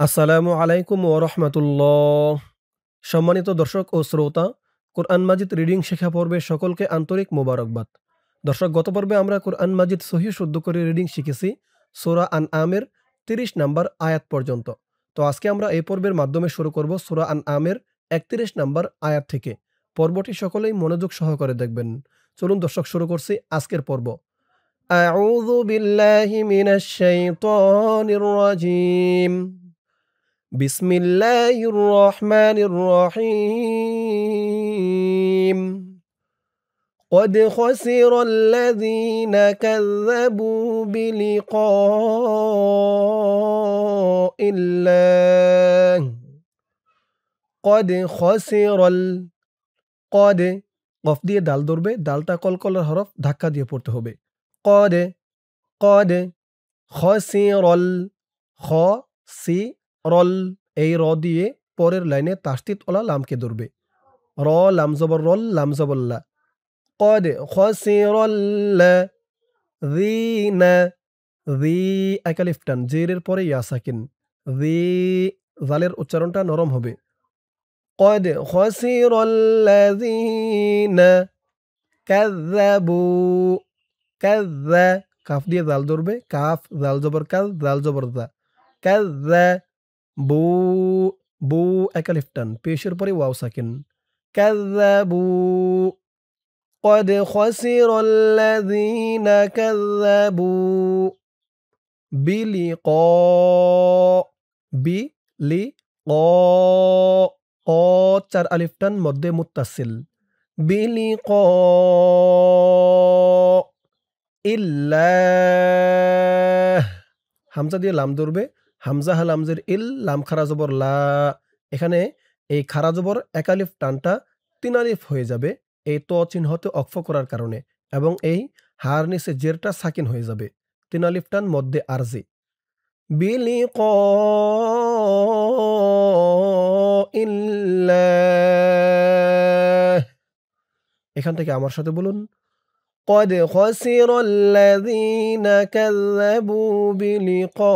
আসসালামু আলাইকুম ওয়া রাহমাতুল্লাহ। সম্মানিত দর্শক ও শ্রোতা, কোরআন মাজিদ রিডিং শেখা পর্বে সকলকে আন্তরিক মোবারকবাদ। দর্শক, গত পর্বে আমরা কোরআন মাজিদ সহিহ শুদ্ধ করে রিডিং শিখেছি সূরা আনআমের ৩০ নাম্বার আয়াত পর্যন্ত। তো আজকে আমরা এই পর্বের মাধ্যমে শুরু করব সূরা আনআমের ৩১ নাম্বার আয়াত থেকে। পর্বটি সকলেই মনোযোগ সহকারে দেখবেন। চলুন দর্শক, শুরু করছি আজকের পর্ব। আউযু বিল্লাহি মিনাশ শাইতানির রাজীম। বিসমিল্লাহির রহমানির রহিম। قد خسر الذين كذبوا بلقاء الله قد خسر قد কফ দিয়ে দাল ধরবে, দালটা কলকলার হরফ ধাক্কা দিয়ে পড়তে হবে। قد قد খসিরল খ সি রল, এই র দিয়ে পরের লাইনে তাসদিদ ওলা লামকে ধরবে। র লাম জবর রল, লাম জবর লা। قد خسر الذين ذي একালিফ টান, জেরের পরে ইয়া সাকিন। ذي জালের উচ্চারণটা নরম হবে। قد خسر الذين كذبوا কাযযা, কাফ দিয়ে জাল ধরবে, কাফ জাল জবর কাজ, জাল জবর জা। কাযযা বু, বু একালিফ টান, পেশের পরে ওয়াও সাকিন। কাযযাবু। قد خسر الذين كذبوا بلقاء بلقاء ক চার আলিফ টান মধ্যে মুত্তাসিল। বিলিকাء ইল্লাহ, হামজা দিয়ে লাম ধরবে, হামজা হা লামজের ইল, লাম খারা জবর লা। এখানে এই খারা জবর একালিফ টানটা ৩ আলিফ হয়ে যাবে এই ত চিহ্নতে অক্ফ করার কারণে, এবং এই হার নিচে জেরটা সাকিন হয়ে যাবে। ৩ আলিফ টান মধ্যে আরজি। বিলিকাء ইল্লাহ। এখান থেকে আমার সাথে বলুন, قد خسر الذين كذبوا بلقاء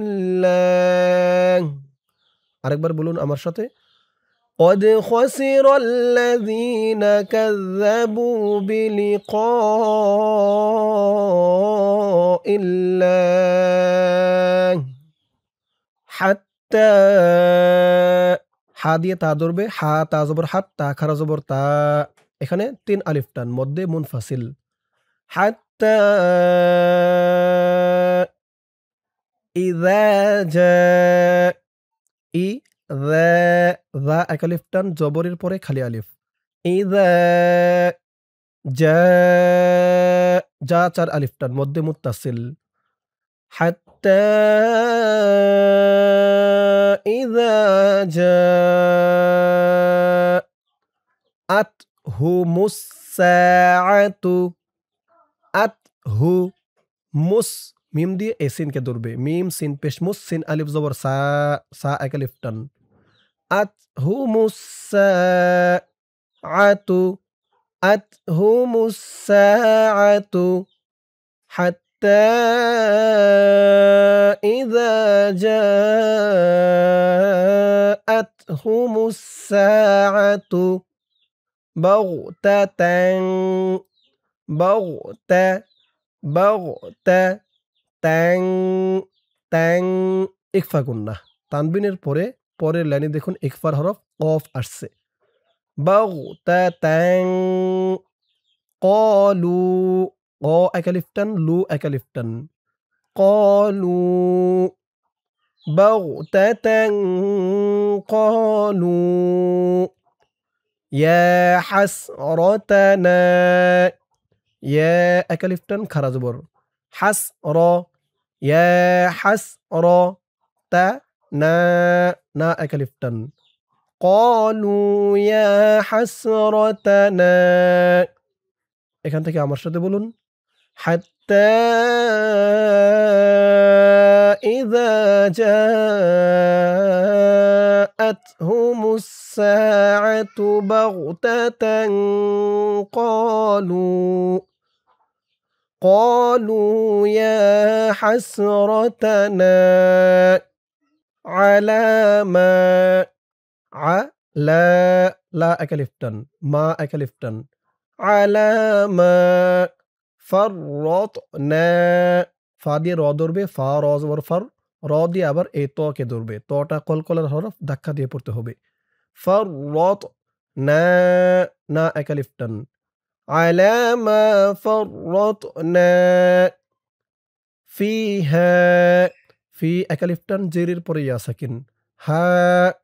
الله। আরেকবার বলুন আমার সাথে, قد خسر الذين كذبوا بلقاء الله حتى হা দিয়ে তা ধরবে, হা তা জবর হাত, তা খারা জবর তা। এখানে ৩ আলিফ টান মধ্যে মুনফাসিল। হাত্তা ইযা জা, ই যা, যা এক আলিফ টান, জবরের পরে খালি আলিফ। ইযা জা, যা ৪ আলিফ টান মধ্যে মুত্তাসিল। হাত্তা ইযা জা আতহুমুস সাআতু, আতহু মুস, মিম দিয়ে এসিনকে ধরবে, মিম সিন পেশ মুস, সিন আলিফ জবর সা, সা এক আলিফ টান। আতহুমুস সাআতু, আতহুমুস সাআতু হাত্তা ইযা জাআতহুমুস সাআতু বাগতাতান, বাগতা বাগতা ট্যাং ট্যাং, ইকফা গুন্নাহ। তানবিনের পরে পরের লাইনে দেখুন ইকফার হরফ কফ আসছে। বাগতাতাং ক্বালু, ক এক আলিফ টান, লু এক আলিফ টান। ক্বালু বাগতাতাং ক্বালু ইয়া হাসরাতানা, ইয়া এক আলিফ টান খারা জবর, হাস র, ইয়া হাস র, তা না, না এক আলিফ টান। ক্বালু ইয়া হাসরাতানা। এখান থেকে আমার সাথে বলুন, হাত্তা ইযা জাআতহুমুস সাআতু বাগতাতান ক্বালু قالوا يا حسرتنا على ما লা লা একা লিফট টান, মা একা লিফট টান। আলা মা ফাররাতনা, ফা দিয়ে র ধরবে, ফা র জবর ফার, র দিয়ে আবার এই ত কে ধরবে। তটা কলকলার হরফ, ধাক্কা দিয়ে পড়তে হবে। ফাররাতনা, না একা লিফট টান। আলা মা ফাররাতনা ফিহা, ফি একা লিফট টান, জেরের পরে ইয়া সাকিন। হা,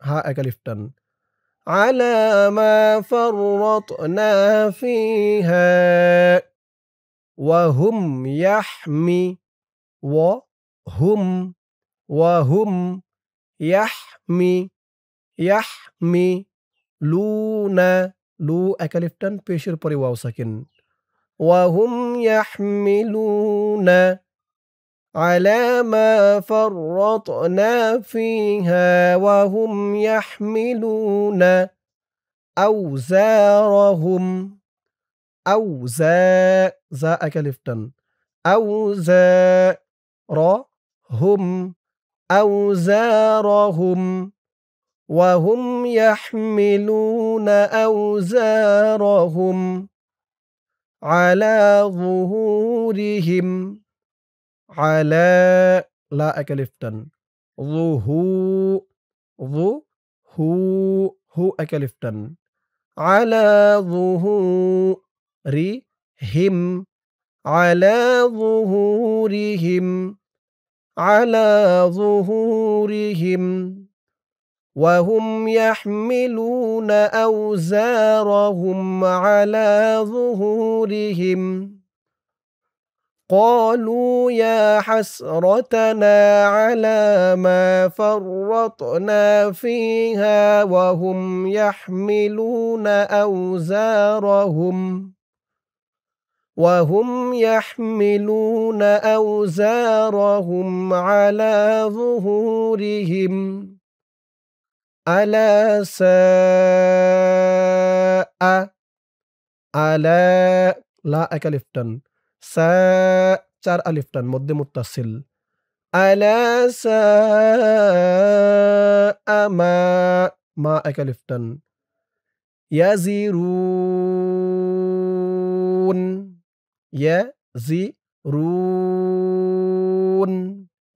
হা একা লিফট টান। على ما فرطنا فيها وهم وهم يحملون লু একালিফটান পেশের পরে ওয়াও সাকিন وهم يحملون على ما فرطنا فيها وهم يحملون أوزارهم زا أكلفتن أوزارهم وهم يحملون أوزارهم على ظهورهم على لا أكلفتن هو أكلفتن على ظهورهم على ظهورهم وهم يحملون أوزارهم على ظهورهم قالوا يا حسرتنا على ما فرطنا فيها وهم يحملون أوزارهم على ظهورهم ألا ساء ألا لا أكلفتن সা চার আলিফ টান মধ্যে মুত্তাসিল আলা সা মা এক আলিফ টান ইয়াজিরুন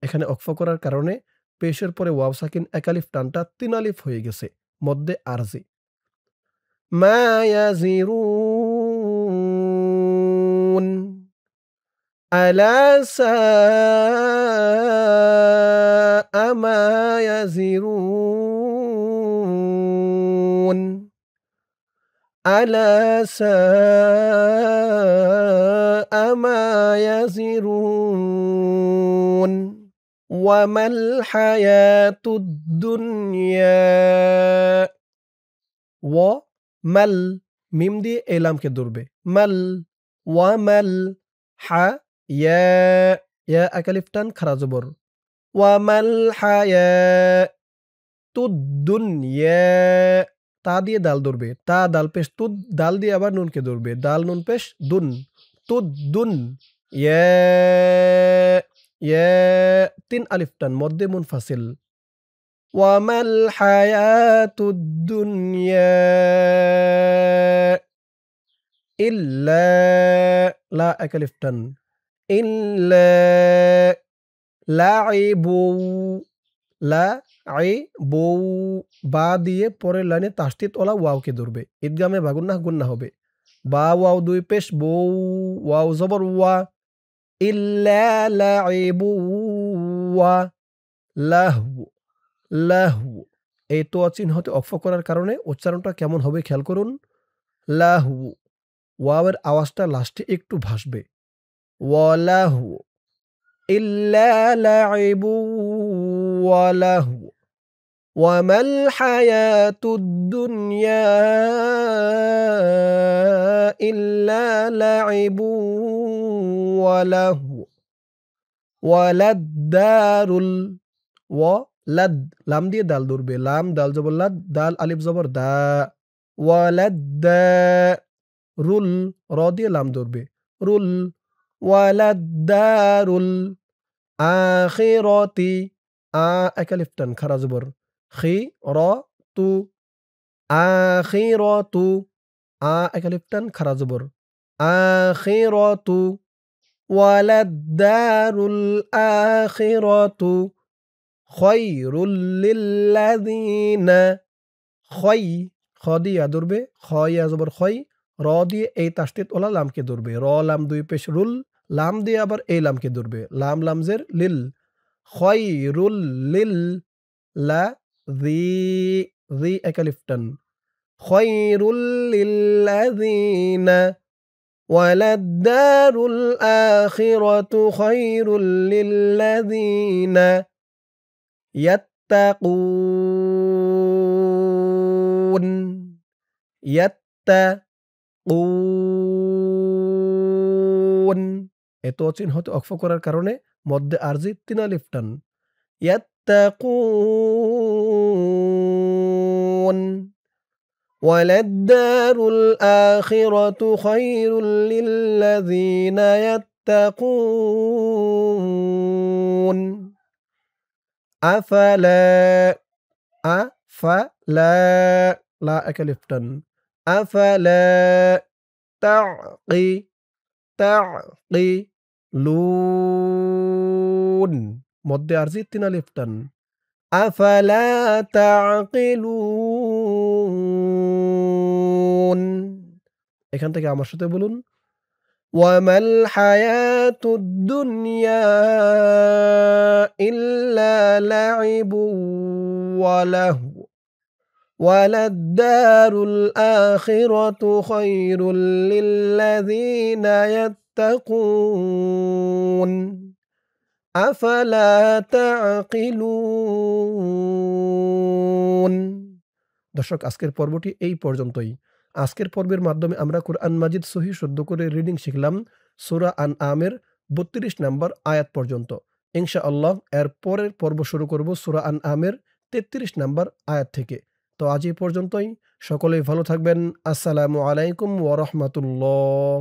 এখানে অক্ফ করার কারণে পেশের পরে ওয়াও সাকিন এক আলিফ টানটা তিন আলিফ হয়ে গেছে, মধ্যে আরজি। মা ইয়াজিরুন ألا ساء ما يزرون ألا ساء ما يزرون وما الحياة الدنيا ومل মিম দিয়ে এলামকে ধরবে মাল ওয়ামাল হা ইয়া একালিফটান খারা জবর ওয়ামাল হায়াতুদ্দুনিয়া তা দিয়ে দাল ধরবে, তা দাল পেশ তুদ, দাল দিয়ে আবার নুনকে ধরবে, দাল নুন পেশ দুন তুদ্দুন ইয়া তিন আলিফটান মধ্যে মুনফাসিল ওয়ামাল হায়াতুদ্দুনিয়া ইল্লা লা একালিফটান ইল্লা লাইবু বা দিয়ে পরের লাইনে তাসদিদ ওলা ওয়াওকে ধরবে, ঈদগামে বা গুন্নাহ হবে। বা ওয়াও দুই পেশ বউ, ওয়াও জবর ওয়া, ইল্লা লাইবু ওয়া লাহু এই তো চিহ্নতে অক্ফ করার কারণে উচ্চারণটা কেমন হবে খেয়াল করুন। লাহু ওয়াওয়ের আওয়াজটা লাস্টে একটু ভাসবে। ওয়ালাহু ইল্লা লাইবু ওয়ালাহু ওয়ামাল হায়াতুদ্দুনিয়া ইল্লা লাইবু ওয়ালাহু ওয়ালাদ-দারুল ওয়ালাদ লাম দিয়ে দাল ধরবে, লাম দাল জবর লাদ, দাল আলিফ জবর দা, ওয়ালাদ-দারুল র দিয়ে লাম ধরবে, রুল ওয়ালাদ-দারুল আখিরাতি এক আলিফ টান খাড়া জবর খি র তু আখিরাতু এক আলিফ টান খাড়া জবর আখিরাতু ওয়ালাদ-দারুল আখিরাতু খায়রুল লিল্লাযিনা খয় খ দিয়ে ইয়া ধরবে খ ইয়া জবর খয় র দিয়ে এই তাসদিদ ওলা লামকে ধরবে র লাম দুই পেশ রুল লাম দিয়ে আবার এই লামকে ধরবে লাম লামজের লিল খয়রুল লিল লা জি এক আলিফ টান খয়রুল লিল্লাযিনা ওয়ালাদ-দারুল আখিরাতু খায়রুল লিল্লাযিনা ইয়াত্তাকুন ইয়াত্তাকুন এত চিহ্ন হতে অক্ফ করার কারণে মধ্যে আরজি ৩ আলিফ টান ইয়াত্তাকুন ওয়ালাদ-দারুল আখিরাতু খায়রুল লিল্লাযিনা ইয়াত্তাকুন আফালা আফালা লা এক আলিফ টান আফালা তাকি তাকিলুন মধ্যে আরজি ৩ আলিফ টান আফালা তাকিলুন এখান থেকে আমার সাথে বলুন ওয়ামাল হায়াতুদ দুনিয়া ইল্লা লাইবু ওয়া লাহু ওয়ালাদ-দারুল আখিরাতু খায়রুল লিল্লাযিনা ইয়াত্তাকুন আফালা তাকিলুন দর্শক আজকের পর্বটি এই পর্যন্তই। আজকের পর্বের মাধ্যমে আমরা কোরআন মাজিদ সহি শুদ্ধ করে রিডিং শিখলাম সূরা আনআমের ৩২ নম্বর আয়াত পর্যন্ত। ইনশাআল্লাহ এর পরের পর্ব শুরু করব সূরা আনআমের ৩৩ নম্বর আয়াত থেকে। তো আজ এই পর্যন্তই। সকলেই ভালো থাকবেন। আসসালামু আলাইকুম ওয়া রাহমাতুল্লাহ।